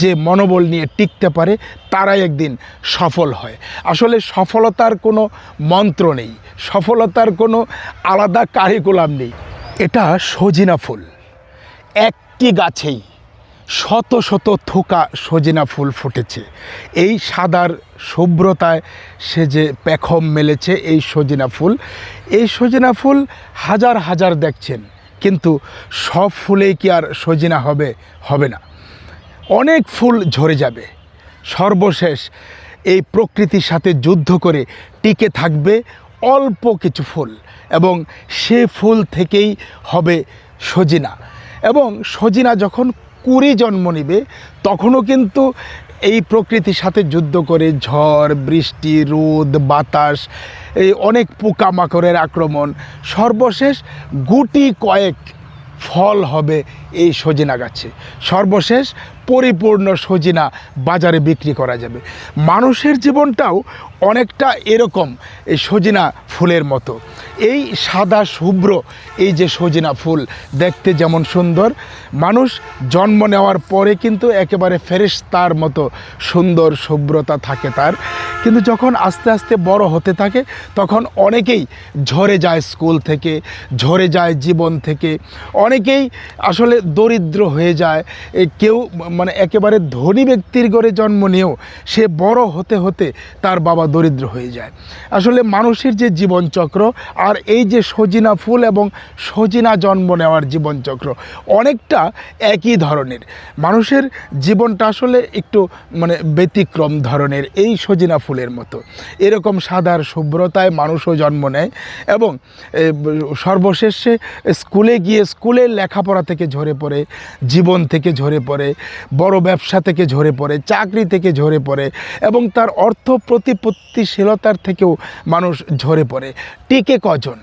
যে মনোবল নিয়ে টিকতে পারে তারাই একদিন সফল হয়। আসলে সফলতার কোনো মন্ত্র নেই, সফলতার কোনো আলাদা কারিকুলাম নেই। এটা সজিনা ফুল, একটি গাছেই শত শত থোকা সজিনা ফুল ফুটেছে। এই সাদার শুভ্রতায় সে যে পেখম মেলেছে এই সজিনা ফুল হাজার হাজার দেখছেন, কিন্তু সব ফুলেই কি আর সজিনা হবে না। অনেক ফুল ঝরে যাবে, সর্বশেষ এই প্রকৃতির সাথে যুদ্ধ করে টিকে থাকবে অল্প কিছু ফুল, এবং সে ফুল থেকেই হবে সজিনা। এবং সজিনা যখন কুড়ি জন্ম নেবে তখনও কিন্তু এই প্রকৃতির সাথে যুদ্ধ করে ঝড় বৃষ্টি রোদ বাতাস, এই অনেক পোকামাকড়ের আক্রমণ, সর্বশেষ গুটি কয়েক ফল হবে এই সজিনা গাছে, সর্বশেষ পরিপূর্ণ সজিনা বাজারে বিক্রি করা যাবে। মানুষের জীবনটাও অনেকটা এরকম এই সজিনা ফুলের মতো। এই সাদা শুভ্র এই যে সজিনা ফুল দেখতে যেমন সুন্দর, মানুষ জন্ম নেওয়ার পরে কিন্তু একেবারে ফেরেশতার মতো সুন্দর শুভ্রতা থাকে তার, কিন্তু যখন আস্তে আস্তে বড় হতে থাকে তখন অনেকেই ঝরে যায় স্কুল থেকে, ঝরে যায় জীবন থেকে, অনেকেই আসলে দরিদ্র হয়ে যায়। কেউ মানে একেবারে ধনী ব্যক্তির ঘরে জন্ম নিয়েও সে বড় হতে হতে তার বাবা দরিদ্র হয়ে যায়। আসলে মানুষের যে জীবনচক্র আর এই যে সজিনা ফুল এবং সজিনা জন্ম নেওয়ার জীবনচক্র অনেকটা একই ধরনের। মানুষের জীবনটা আসলে একটু মানে ব্যতিক্রম ধরনের, এই সজিনা ফুলের মতো এরকম সাদার শুভ্রতায় মানুষও জন্ম নেয়, এবং সর্বশেষে স্কুলে গিয়ে স্কুলের লেখাপড়া থেকে ঝরে পড়ে, জীবন থেকে ঝরে পড়ে, বড় ব্যবসা থেকে ঝরে পড়ে, চাকরি থেকে ঝরে পড়ে, এবং তার অর্থ প্রতিপত্তিশীলতার থেকেও মানুষ ঝরে পড়ে। টিকে কজন?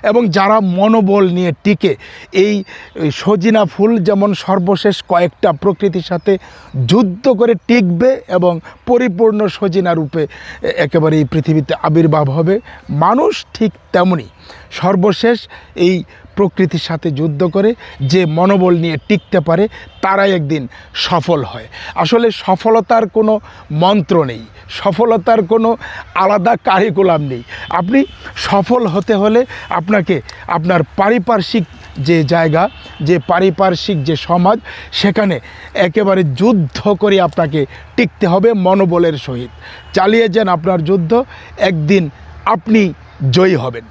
এবং যারা মনোবল নিয়ে টিকে, এই সজিনা ফুল যেমন সর্বশেষ কয়েকটা প্রকৃতির সাথে যুদ্ধ করে টিকবে এবং পরিপূর্ণ সজিনা রূপে একেবারে এই পৃথিবীতে আবির্ভাব হবে, মানুষ ঠিক তেমনই সর্বশেষ এই প্রকৃতির সাথে যুদ্ধ করে যে মনোবল নিয়ে টিকতে পারে তারাই একদিন সফল হয়। আসলে সফলতার কোনো মন্ত্র নেই, সফলতার কোনো আলাদা কারিকুলাম নেই। আপনি সফল হতে হলে আপনাকে আপনার পারিপার্শ্বিক যে জায়গা, যে পারিপার্শ্বিক যে সমাজ, সেখানে একেবারে যুদ্ধ করে আপনাকে টিকতে হবে মনোবলের সহিত। চালিয়ে যান আপনার যুদ্ধ, একদিন আপনি জয়ী হবেন।